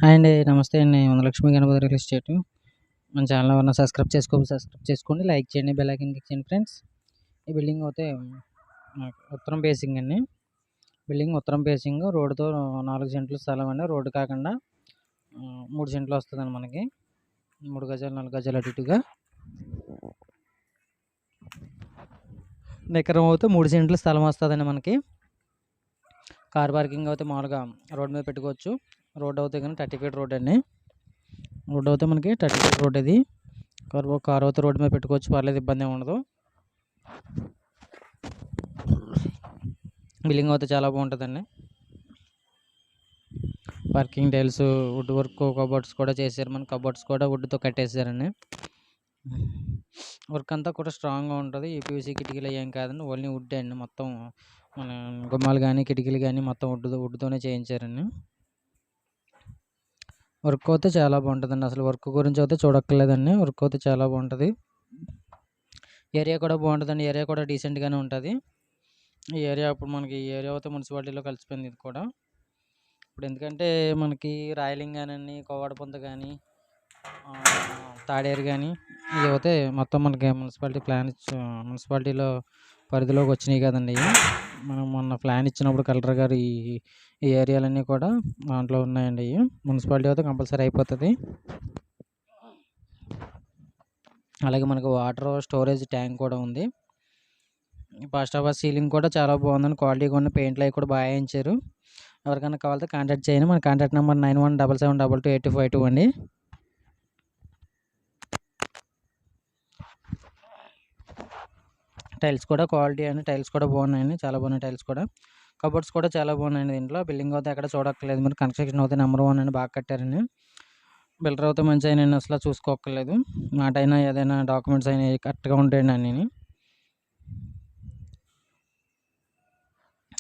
Hi అండి. నమస్తే అండి. Lakshmi Ganapathi real estate. మన ఛానల్ ఎవరైనా సబ్స్క్రైబ్ చేసుకోండి. లైక్ చేయండి. బెల్ ఐకాన్ క్లిక్ చేయండి ఫ్రెండ్స్. ఈ బిల్డింగ్ అయితే ఉత్తరం ఫేసింగ్ అండి. బిల్డింగ్ ఉత్తరం ఫేసింగ్ రోడ్డుతో 4 సెంట్లు స్థలం అండి. రోడ్డు కాకుండా 3 సెంట్లు వస్తుందండి మనకి. 3 గజాలు 4 గజాలు అటు ఇటుగా. ఎకరం అయితే 3 సెంట్లు స్థలం వస్తుందండి మనకి. కార్ పార్కింగ్ అయితే మామూలుగా రోడ్ మీద పెట్టుకోవచ్చు. రోడ్ అవుతే కానీ 30 ఫీట్ రోడ్ అండి. రోడ్ అయితే మనకి 30 ఫీట్ రోడ్ ఇది. కార్ అయితే రోడ్డు మీద పెట్టుకోవచ్చు, పర్లేదు, ఇబ్బంది ఏమి ఉండదు. బిల్డింగ్ అయితే చాలా బాగుంటుందండి. Parking tiles, wood work, cupboards కూడా చేశారు. మన కబోర్డ్స్ కూడా వుడ్తో కట్టేసారండి. వర్క్ అంతా కూడా స్ట్రాంగ్గా ఉంటుంది. ఈ పీవీసీ కిటికీలు ఏం కాదండి, ఓన్లీ వుడ్ అండి. మొత్తం మన గుమ్మాలు కానీ కిటికీలు కానీ మొత్తం వుడ్తోనే చేయించారండి. వర్క్ అయితే చాలా బాగుంటుందండి. అసలు వర్క్ గురించి అయితే చూడక్కర్లేదండి. వర్క్ అయితే చాలా బాగుంటుంది. ఏరియా కూడా బాగుంటుందండి. ఏరియా కూడా డీసెంట్గానే ఉంటుంది. ఈ ఏరియా ఇప్పుడు మనకి ఈ ఏరియా అయితే మున్సిపాలిటీలో కలిసిపోయింది. ఇది కూడా ఇప్పుడు ఎందుకంటే మనకి రాయలింగ్ కానివ్వండి, కోవాడపుంత కానీ, తాడేరు కానీ ఇవి అయితే మొత్తం మనకి మున్సిపాలిటీలో పరిధిలోకి వచ్చినాయి కదండి. మనం మొన్న ప్లాన్ ఇచ్చినప్పుడు కలెక్టర్ గారు ఈ ఏరియాలన్నీ కూడా దాంట్లో ఉన్నాయండి. మున్సిపాలిటీ అయితే కంపల్సరీ అయిపోతుంది. అలాగే మనకు వాటర్ స్టోరేజ్ ట్యాంక్ కూడా ఉంది. ఫస్ట్ ఆఫ్ ఆల్ సీలింగ్ కూడా చాలా బాగుందండి. క్వాలిటీగా ఉన్న పెయింట్లు అవి కూడా బాగా వేయించారు. ఎవరికైనా కావాలంటే కాంటాక్ట్ చేయండి. మన కాంటాక్ట్ నెంబర్ 9177728252 అండి. టైల్స్ కూడా క్వాలిటీ అండి. టైల్స్ కూడా బాగున్నాయండి. చాలా బాగున్నాయి టైల్స్ కూడా. కబోర్డ్స్ కూడా చాలా బాగున్నాయండి. దీంట్లో బిల్డింగ్ అయితే ఎక్కడ చూడక్కర్లేదు. మరి కన్స్ట్రక్షన్ అయితే నెంబర్ 1 అండి. బాగా కట్టారండి. బిల్డర్ అయితే మంచి అయినా అసలు చూసుకోక్కర్లేదు. మాట అయినా ఏదైనా డాక్యుమెంట్స్ అయినా కరెక్ట్గా ఉంటాయండి అన్నీ.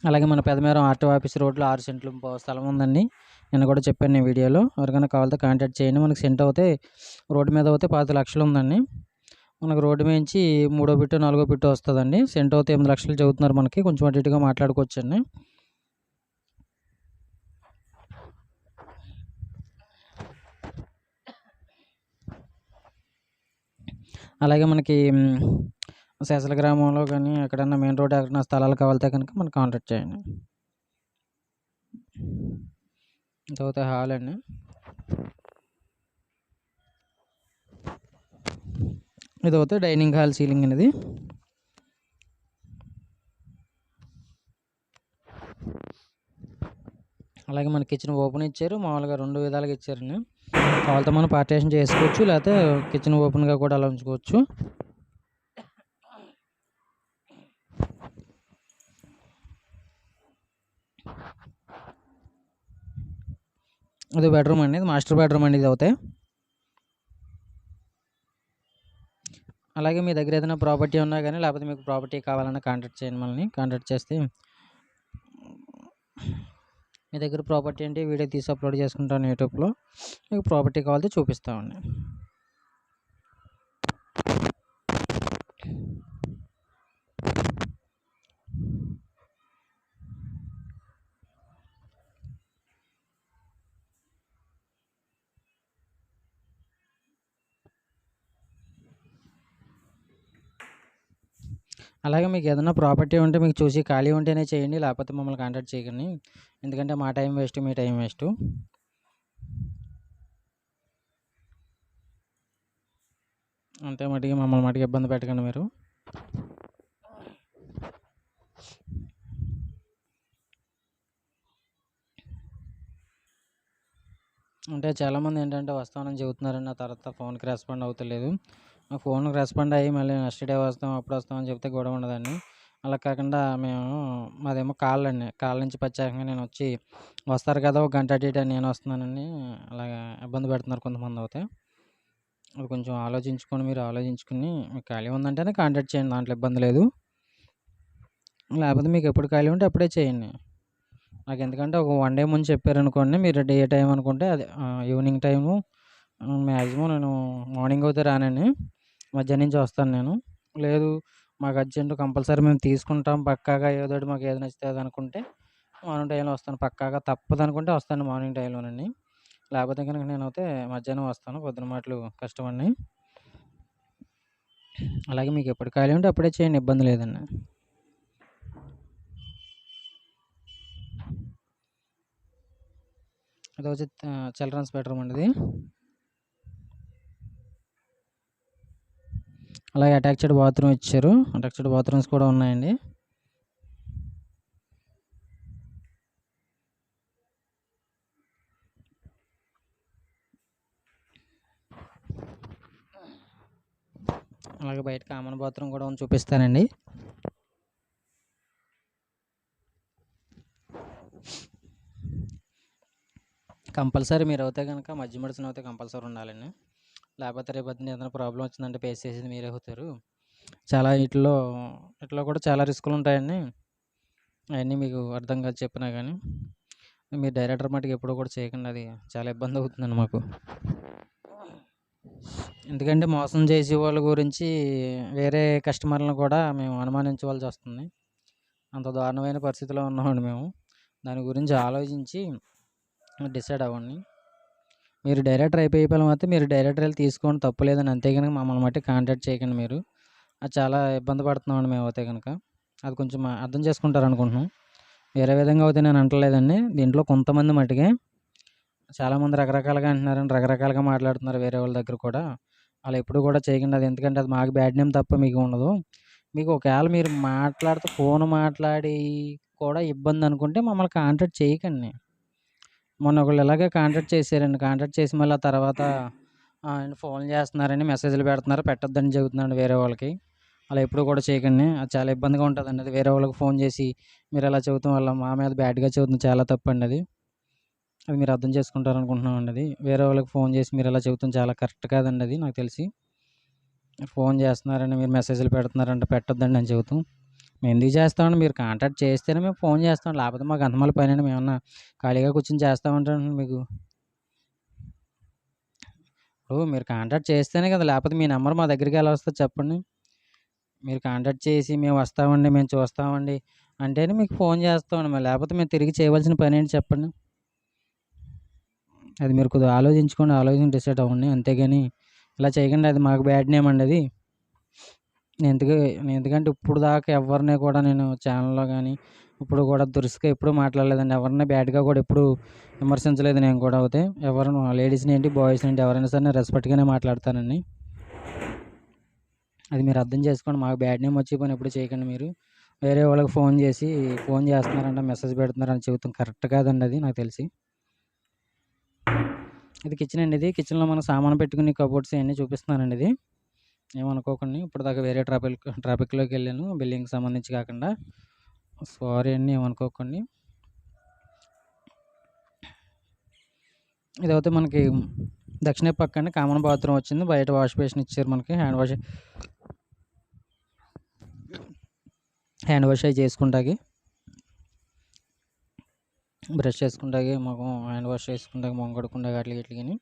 అలాగే మన పెదమేరం ఆర్టీఓ ఆఫీస్ రోడ్లో 6 సెంట్లు స్థలం ఉందండి. నేను కూడా చెప్పాను ఈ వీడియోలో. ఎవరికైనా కావాలంటే కాంటాక్ట్ చేయండి. మనకి సెంట్ అయితే రోడ్డు మీద అయితే 10 లక్షలు ఉందండి. మనకు రోడ్డు మించి 3వ బిట్టు 4వ బిట్టు వస్తుందండి. సెంట్ అయితే 8 లక్షలు చెబుతున్నారు మనకి. కొంచెం అటు ఇటుగా మాట్లాడుకోవచ్చండి. అలాగే మనకి శేషల గ్రామంలో కానీ ఎక్కడన్నా మెయిన్ రోడ్ ఎక్కడన్నా స్థలాలు కావాలితే కనుక మనకు కాంటాక్ట్ చేయండి. ఇదైతే హాల్ అండి. ఇదైతే డైనింగ్ హాల్ సీలింగ్ అనేది. అలాగే మన కిచెన్ ఓపెన్ ఇచ్చారు. మామూలుగా 2 విధాలుగా ఇచ్చారండి. కావాలంటే మనం పార్టీషన్ చేసుకోవచ్చు, లేకపోతే కిచెన్ ఓపెన్గా కూడా అలా ఉంచుకోవచ్చు. ఇది బెడ్రూమ్ అండి. ఇది మాస్టర్ బెడ్రూమ్ అండి. ఇది అవుతాయి. అలాగే మీ దగ్గర ఏదైనా ప్రాపర్టీ ఉన్నా కానీ, లేకపోతే మీకు ప్రాపర్టీ కావాలన్నా కాంటాక్ట్ చేయండి. మనల్ని కాంటాక్ట్ చేస్తే మీ దగ్గర ప్రాపర్టీ అంటే వీడియో తీసి అప్లోడ్ చేసుకుంటాను యూట్యూబ్లో. మీకు ప్రాపర్టీ కావాలంటే చూపిస్తామండి. అలాగే మీకు ఏదైనా ప్రాపర్టీ ఉంటే మీకు చూసి ఖాళీ ఉంటేనే చేయండి, లేకపోతే మమ్మల్ని కాంటాక్ట్ చేయకండి. ఎందుకంటే మా టైం వేస్ట్, మీ టైం వేస్ట్. అంతే మటుకి మమ్మల్ని మటుకు ఇబ్బంది పెట్టకండి మీరు. అంటే చాలామంది ఏంటంటే వస్తామని చెబుతున్నారండి. ఆ తర్వాత ఫోన్కి రెస్పాండ్ అవుతలేదు. ఫోన్కి రెస్పాండ్ అయ్యి మళ్ళీ నెక్స్ట్ డే వస్తాం, అప్పుడు వస్తామని చెప్తే గొడవ ఉండదండి. అలా కాకుండా మాదేమో కాల్ అండి. కాల్ నుంచి ప్రత్యేకంగా నేను వచ్చి వస్తారు కదా, ఒక గంట అటు ఇటు నేను వస్తున్నానని అలాగా ఇబ్బంది పెడుతున్నారు కొంతమంది. అవుతే అది కొంచెం ఆలోచించుకొని, మీరు ఆలోచించుకుని మీకు ఖాళీ ఉందంటేనే కాంటాక్ట్ చేయండి. దాంట్లో ఇబ్బంది లేదు. లేకపోతే మీకు ఎప్పుడు ఖాళీ ఉంటే అప్పుడే చేయండి. నాకు ఎందుకంటే ఒక 1 డే ముందు చెప్పారనుకోండి, మీరు ఏ టైం అనుకుంటే అది ఈవినింగ్ టైము. మ్యాక్సిమం నేను మార్నింగ్ అయితే రానండి, మధ్యాహ్నం నుంచి వస్తాను నేను. లేదు మాకు అర్జెంట్ కంపల్సరీ మేము తీసుకుంటాం పక్కాగా, ఏదో ఒకటి మాకు ఏది నచ్చితే అది అనుకుంటే మార్నింగ్ టైంలో వస్తాను. పక్కాగా తప్పదు అనుకుంటే వస్తాను మార్నింగ్ టైంలోనండి. లేకపోతే కనుక నేనైతే మధ్యాహ్నం వస్తాను. పొద్దున మాటలు కష్టమండి. అలాగే మీకు ఎప్పుడు ఖాళీ ఉంటే అప్పుడే చేయండి, ఇబ్బంది లేదండి. ఇదొచ్చి చిల్డ్రన్స్ బెడ్‌రూమ్ అండి ఇది. అలాగే అటాచ్డ్ బాత్రూమ్ ఇచ్చారు. అటాచ్డ్ బాత్రూమ్స్ కూడా ఉన్నాయండి. అలాగే బయట కామన్ బాత్రూమ్ కూడా ఉంది, చూపిస్తానండి. కంపల్సరీ మీరైతే గనక మధ్య మడుసునైతే కంపల్సరీ ఉండాలండి. లేకపోతే రేపొద్దున ఏదైనా ప్రాబ్లమ్ వచ్చిందంటే ఫేస్ చేసేది మీరే అవుతారు. చాలా వీటిలో కూడా చాలా రిస్కులుంటాయండి. అయన్నీ మీకు అర్థం కాదు చెప్పినా గానీ. మీరు డైరెక్టర్ మట్టుకు ఎప్పుడూ కూడా చేయకండి. అది చాలా ఇబ్బందవుతుందండి మాకు. ఎందుకంటే మోసం చేసే వాళ్ళ గురించి వేరే కస్టమర్‌లను కూడా మేము అనుమానించవలసొస్తుంది. అంత దారుణమైన పరిస్థితిలో ఉన్నామండి మేము. దాని గురించి ఆలోచించి డిసైడ్ అవ్వండి. మీరు డైరెక్టర్ అయిపోతే మీరు డైరెక్టర్ ఎళ్లి తీసుకోండి, తప్పు లేదని. అంతేగాని మమ్మల్ని మట్టి కాంటాక్ట్ చేయకండి మీరు. అది చాలా ఇబ్బంది పడుతున్నామండి మేమైతే గనక. అది కొంచెం అర్థం చేసుకుంటారనుకుంటున్నాం. వేరే విధంగా అయితే నేను అంటలేదండి. దీంట్లో కొంతమంది మట్టుకే చాలామంది రకరకాలుగా అంటున్నారండి. రకరకాలుగా మాట్లాడుతున్నారు వేరే వాళ్ళ దగ్గర కూడా. అలా ఎప్పుడు కూడా చేయకండి. అది ఎందుకంటే అది మాకు బ్యాడ్ నేమ్ తప్ప మీకు ఉండదు. మీకు ఒకవేళ మీరు ఫోన్ మాట్లాడి కూడా ఇబ్బంది అనుకుంటే మమ్మల్ని కాంటాక్ట్ చేయకండి. మొన్న ఒకళ్ళు ఇలాగే కాంటాక్ట్ చేశారండి. కాంటాక్ట్ చేసి మళ్ళీ ఆ తర్వాత ఫోన్లు చేస్తున్నారని, మెసేజ్‌లు పెడుతున్నారు. పెట్టొద్దని చెబుతున్నాను వేరే వాళ్ళకి. అలా ఎప్పుడు కూడా చేయకండి. అది చాలా ఇబ్బందిగా ఉంటదండి. అది వేరే వాళ్ళకి ఫోన్ చేసి మీరు అలా చెబుతాం వల్ల మా మీద బ్యాడ్‌గా చెబుతుంది, చాలా తప్పండి అది. అది మీరు అర్థం చేసుకుంటారనుకుంటున్నామండి అది. వేరే వాళ్ళకి ఫోన్ చేసి మీరు ఇలా చెబుతాం చాలా కరెక్ట్ కాదండి అది నాకు తెలిసి. ఫోన్ చేస్తున్నారని, మీరు మెసేజ్‌లు పెడుతున్నారంటే పెట్టొద్దండి అని చెబుతాం. మేము ఎందుకు చేస్తామండి, మీరు కాంటాక్ట్ చేస్తేనే మేము ఫోన్ చేస్తాం. లేకపోతే మాకు అంతమాల పనండి, మేమన్నా ఖాళీగా కూర్చొని చేస్తామంటానండి మీకు. ఇప్పుడు మీరు కాంటాక్ట్ చేస్తేనే కదా, లేకపోతే మీ నంబర్ మా దగ్గరికి ఎలా వస్తది చెప్పండి? మీరు కాంటాక్ట్ చేసి మేము వస్తామండి, మేము చూస్తామండి అంటేనే మీకు ఫోన్ చేస్తామండి. మరి లేకపోతే మేము తిరిగి చేయవలసిన పనేంటి చెప్పండి? అది మీరు కొద్దిగా ఆలోచించుకోండి. ఆలోచించి డిసైడ్ అవ్వండి. అంతేగాని ఇలా చేయకండి. అది మాకు బ్యాడ్ నేమ్ అండి అది. ఎందుకు ఎందుకంటే ఇప్పుడు దాకా ఎవరిని కూడా నేను ఛానల్‌లో గాని, ఇప్పుడు కూడా దురుసుగా ఎప్పుడు మాట్లాడలేదండి. ఎవరిని బ్యాడ్‌గా కూడా ఎప్పుడు విమర్శించలేదు నేను కూడా అయితే. ఎవరిని లేడీస్‌ని ఏంటి, బాయ్స్‌ని ఏంటి, ఎవరైనా సరే నేను రెస్పెక్ట్‌గానే మాట్లాడతానండి. అది మీరు అర్థం చేసుకోండి. మాకు బ్యాడ్ నేమ్ వచ్చే పని ఎప్పుడు చేయకండి మీరు. వేరే వాళ్ళకి ఫోన్ చేసి, ఫోన్ చేస్తున్నారంట, మెసేజ్ పెడుతున్నారని చెబుతాం కరెక్ట్ కాదండి అది నాకు తెలిసి. ఇది కిచెన్ అండి ఇది. కిచెన్‌లో మనం సామాను పెట్టుకునే కబోర్డ్స్ ఇయన్నీ చూపిస్తున్నానండి ఇది. ఏమనుకోకండి. ఇప్పటిదాకా వేరే టాపిక్‌లోకెళ్ళాను బిల్డింగ్‌కి సంబంధించి కాకుండా. సారీ అండి, ఏమనుకోకండి. ఇదైతే మనకి దక్షిణ పక్కన కామన్ బాత్రూమ్ వచ్చింది. బయట వాష్ బేసిన్ ఇచ్చారు మనకి. హ్యాండ్ వాష్ అయి చేసుకుంటాకి. బ్రష్ చేసుకుంటాకి, మొఖం హ్యాండ్ వాష్ చేసుకుంటాకి, మొహం కడుక్కుంటాకి అట్లా ఇట్లగని.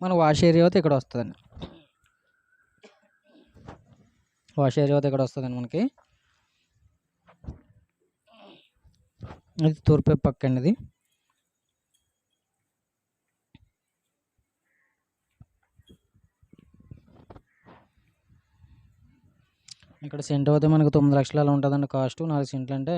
మన వాష్ ఏరియా అయితే ఇక్కడ వస్తదండి. వాష్ ఏరియా అయితే ఇక్కడ వస్తదండి మనకి. ఇది తూర్పు వైపు పక్కండి ఇది. ఇక్కడ సెంట్ అయితే మనకు 9,00,000 అలా ఉంటదండి కాస్ట్. 4 సెంట్లంటే